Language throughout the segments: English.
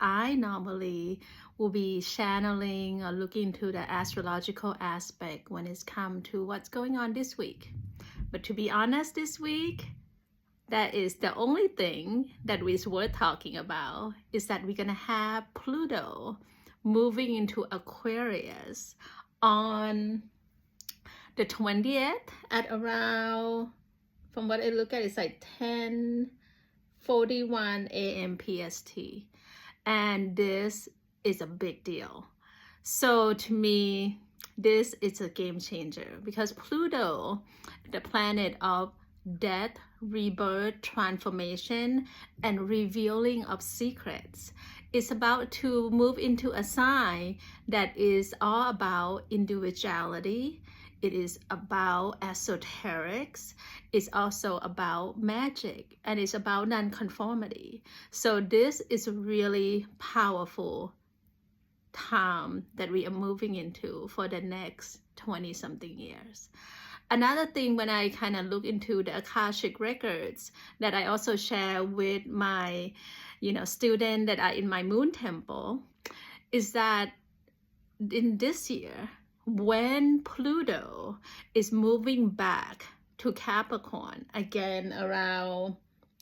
I normally will be channeling or looking into the astrological aspect when it's come to what's going on this week. But to be honest, this week, that is the only thing that is worth talking about, is that we're gonna have Pluto moving into Aquarius on the 20th at around, from what I look at, it's like 10:41 a.m. PST. And this is a big deal. So to me, this is a game changer, because Pluto, the planet of death, rebirth, transformation, and revealing of secrets, is about to move into a sign that is all about individuality. It is about esoterics. It's also about magic, and it's about nonconformity. So this is a really powerful time that we are moving into for the next 20-something years. Another thing, when I kind of look into the Akashic records that I also share with my, students that are in my moon temple, is that in this year, when Pluto is moving back to Capricorn again around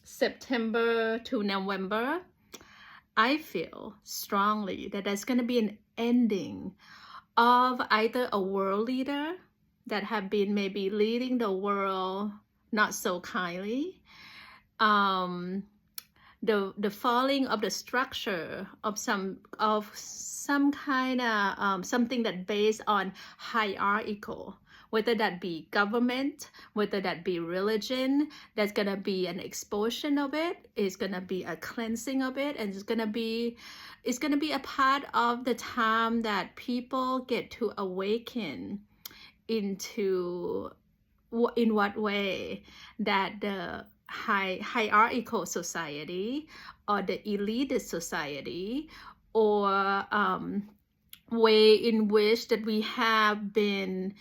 September to November, I feel strongly that there's going to be an ending of either a world leader that have been maybe leading the world not so kindly, the falling of the structure of some kind of something that based on hierarchical, whether that be government, whether that be religion. There's gonna be an expulsion of it. It's gonna be a cleansing of it, and it's gonna be a part of the time that people get to awaken into in what way that the hierarchical society or the elitist society, or way in which that we have been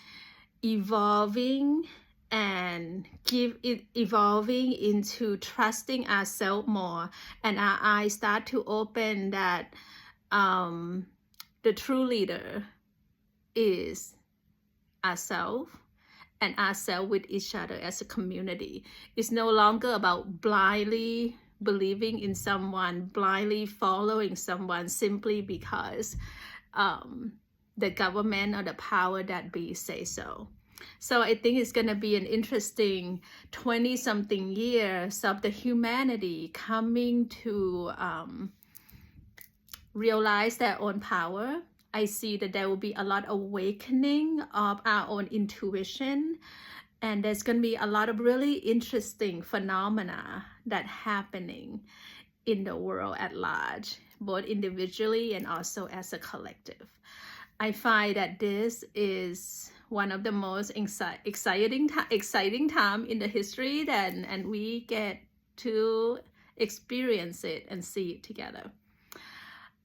evolving and evolving into trusting ourselves more, and our eyes start to open that the true leader is ourselves, and ourselves with each other as a community. It's no longer about blindly believing in someone, blindly following someone simply because the government or the power that be say so. So I think it's going to be an interesting 20-something years of the humanity coming to realize their own power. I see that there will be a lot of awakening of our own intuition, and there's going to be a lot of really interesting phenomena that happening in the world at large, both individually and also as a collective. I find that this is one of the most exciting time in the history, and we get to experience it and see it together.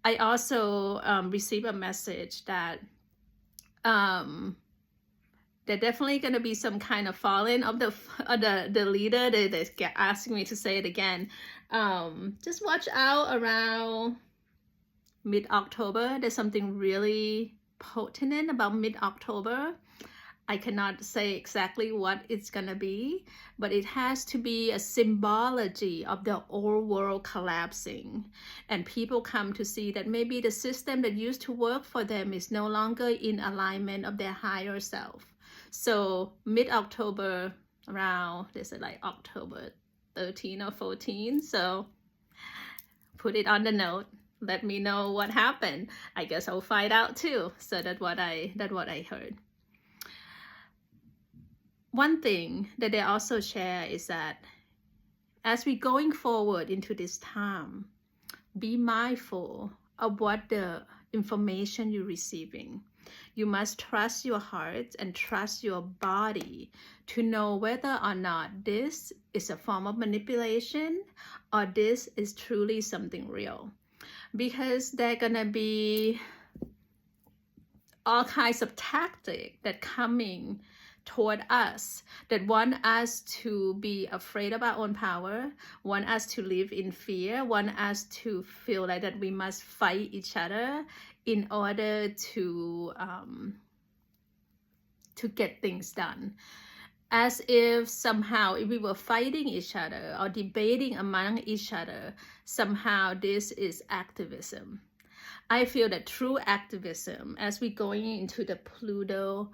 I also received a message that there definitely going to be some kind of falling of the leader. They get asking me to say it again. Just watch out around mid-October. There's something really potent about mid-October. I cannot say exactly what it's gonna be, but it has to be a symbology of the old world collapsing, and people come to see that maybe the system that used to work for them is no longer in alignment of their higher self. So mid-October, around, they said like October 13 or 14. So put it on the note. Let me know what happened. I guess I'll find out too. So that's what I heard. One thing that they also share is that as we going forward into this time, be mindful of what the information you're receiving. You must trust your heart and trust your body to know whether or not this is a form of manipulation or this is truly something real. Because there are gonna be all kinds of tactics that coming toward us that want us to be afraid of our own power, want us to live in fear, want us to feel like that we must fight each other in order to get things done. As if somehow if we were fighting each other or debating among each other, somehow this is activism. I feel that true activism, as we're going into the Pluto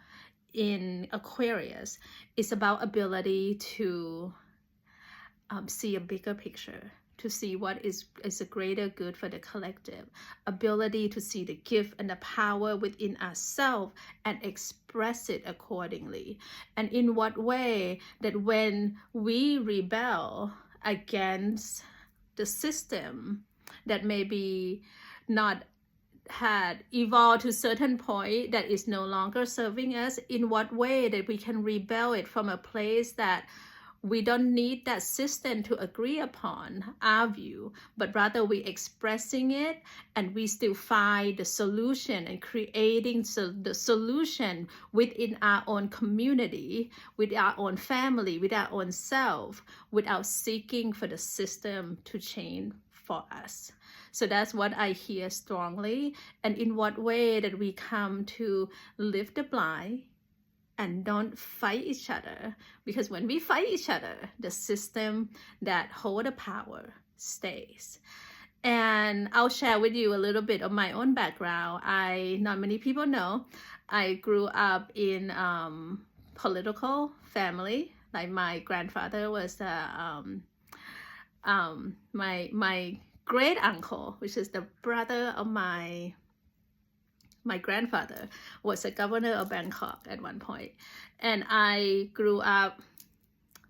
in Aquarius, is about ability to see a bigger picture, to see what is a greater good for the collective, ability to see the gift and the power within ourselves and express it accordingly. And in what way that when we rebel against the system that maybe not had evolved to a certain point that is no longer serving us, in what way that we can rebel it from a place that we don't need that system to agree upon our view, but rather we expressing it and we still find the solution and creating the solution within our own community, with our own family, with our own self, without seeking for the system to change for us. So that's what I hear strongly. And in what way that we come to lift the blind and don't fight each other, because when we fight each other, the system that hold the power stays. And I'll share with you a little bit of my own background. Not many people know, I grew up in political family. Like my grandfather was my great uncle, which is the brother of my grandfather, was a governor of Bangkok at one point. And I grew up,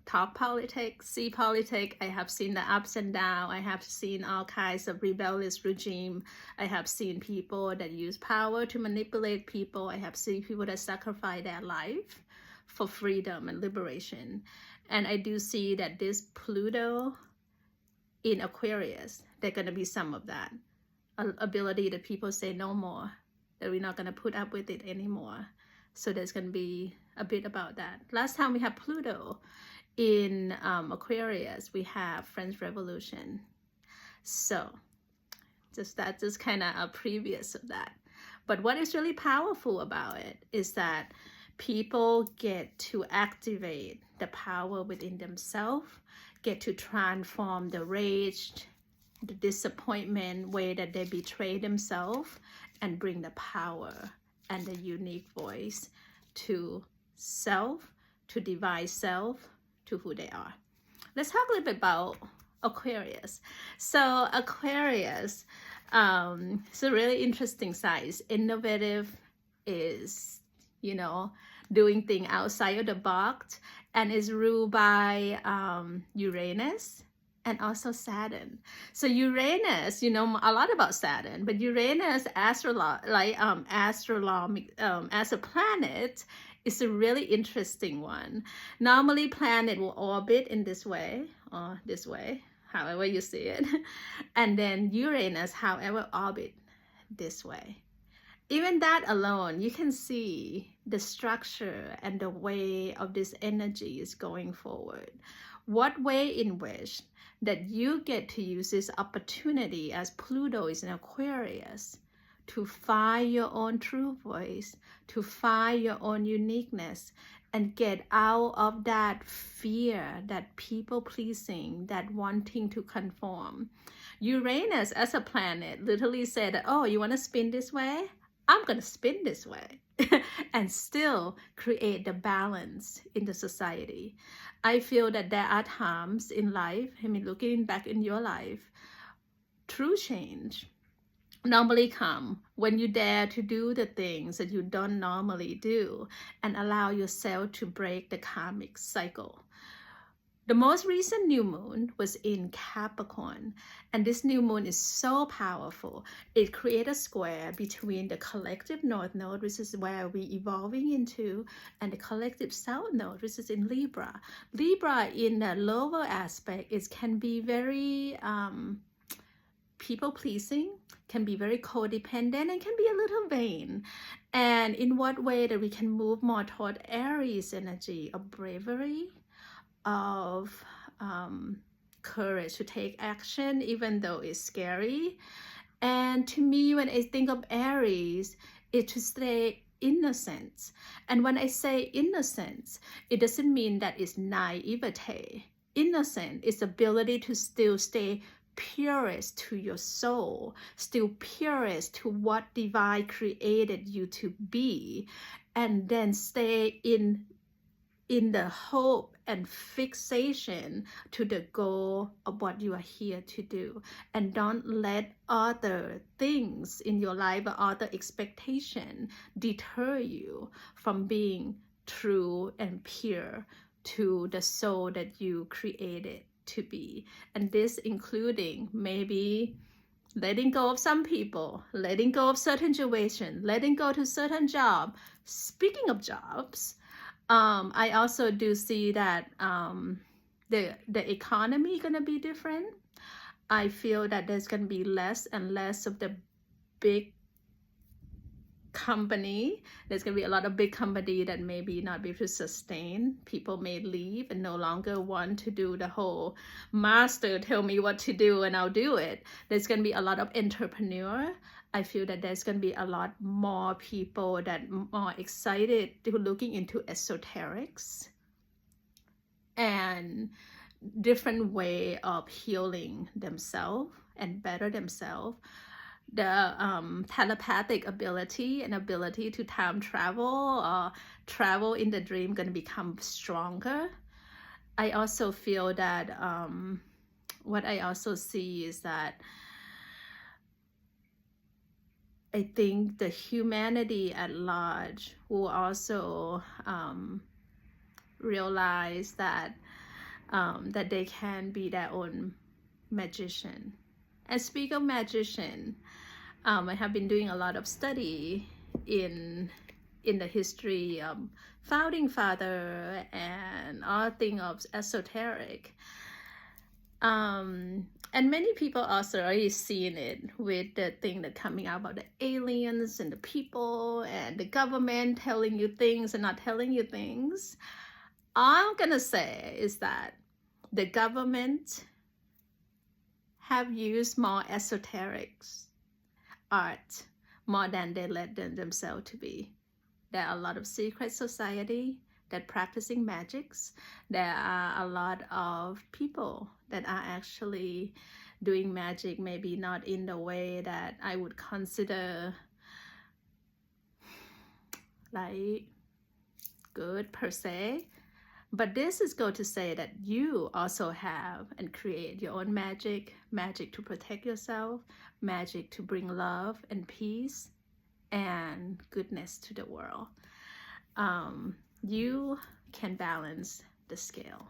talk politics, see politics. I have seen the ups and downs. I have seen all kinds of rebellious regime. I have seen people that use power to manipulate people. I have seen people that sacrifice their life for freedom and liberation. And I do see that this Pluto in Aquarius, they're going to be some of that ability that people say no more, that we're not going to put up with it anymore. So there's going to be a bit about that. Last time we had Pluto in Aquarius, we have French Revolution. So that's just kind of a previous of that. But what is really powerful about it is that people get to activate the power within themselves, get to transform the rage, the disappointment, way that they betray themselves, and bring the power and the unique voice to self, to divine self, to who they are. Let's talk a little bit about Aquarius. So Aquarius, it's a really interesting size. Innovative is, doing things outside of the box, and is ruled by Uranus and also Saturn. So Uranus, you know a lot about Saturn, but Uranus as a planet is a really interesting one. Normally planet will orbit in this way or this way, however you see it. And then Uranus, however, orbit this way. Even that alone, you can see the structure and the way of this energy is going forward. What way in which that you get to use this opportunity as Pluto is in Aquarius to find your own true voice, to find your own uniqueness, and get out of that fear, that people pleasing, that wanting to conform. Uranus as a planet literally said, oh, you want to spin this way? I'm going to spin this way and still create the balance in the society. I feel that there are times in life, looking back in your life, true change normally come when you dare to do the things that you don't normally do and allow yourself to break the karmic cycle. The most recent new moon was in Capricorn, and this new moon is so powerful. It created a square between the collective North Node, which is where we're evolving into, and the collective South Node, which is in Libra. Libra in the lower aspect can be very people pleasing, can be very codependent, and can be a little vain. And in what way that we can move more toward Aries energy of bravery, of courage to take action even though it's scary. And to me, when I think of Aries, it's to stay innocent. And when I say innocence, it doesn't mean that it's naivete. Innocent is the ability to still stay purest to your soul, still purest to what divine created you to be, and then stay in the hope and fixation to the goal of what you are here to do. And don't let other things in your life or other expectation deter you from being true and pure to the soul that you created to be. And this including maybe letting go of some people, letting go of certain situations, letting go to certain job. Speaking of jobs, I also do see that the economy gonna be different. I feel that there's gonna be less and less of the big company. There's gonna be a lot of big company that maybe not be able to sustain. People may leave and no longer want to do the whole master tell me what to do and I'll do it. There's gonna be a lot of entrepreneur. I feel that there's going to be a lot more people that are excited to looking into esoterics and different way of healing themselves and better themselves. The telepathic ability and ability to time travel or travel in the dream going to become stronger. I also feel that what I also see is that I think the humanity at large will also realize that that they can be their own magician. And speak of magician, I have been doing a lot of study in the history of founding father and all things of esoteric. And many people also already seen it with the thing that coming out about the aliens and the people and the government telling you things and not telling you things. All I'm gonna say is that the government have used more esoteric art more than they let themselves to be. There are a lot of secret society that practicing magics. There are a lot of people that are actually doing magic, maybe not in the way that I would consider like good per se. But this is going to say that you also have and create your own magic, magic to protect yourself, magic to bring love and peace and goodness to the world. You can balance the scale.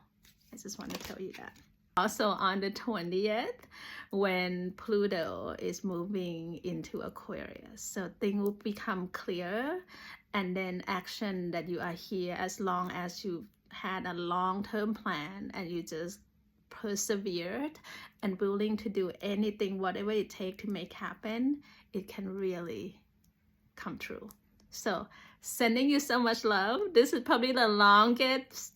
I just want to tell you that. Also on the 20th, when Pluto is moving into Aquarius, so things will become clear, and then action that you are here, as long as you had a long-term plan and you just persevered and willing to do anything, whatever it takes to make happen, it can really come true. So sending you so much love. This is probably the longest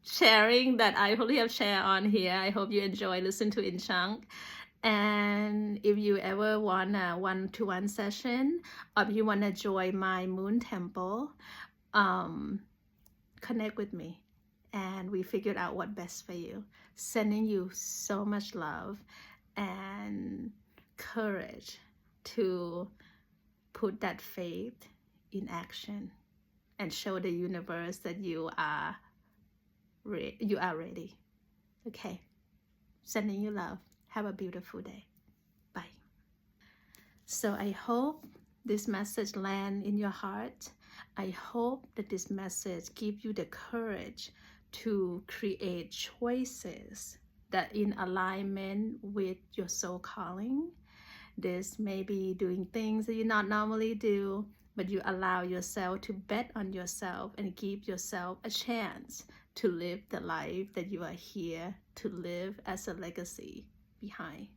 sharing that I probably have shared on here. I hope you enjoy listening to in chunk. And if you ever want a one-to-one session, or if you want to join my moon temple, connect with me and we figured out what best for you. Sending you so much love and courage to put that faith in action and show the universe that you are ready. Okay, sending you love. Have a beautiful day. Bye. So I hope this message lands in your heart. I hope that this message gives you the courage to create choices that in alignment with your soul calling. This may be doing things that you not normally do, but you allow yourself to bet on yourself and give yourself a chance to live the life that you are here to live as a legacy behind.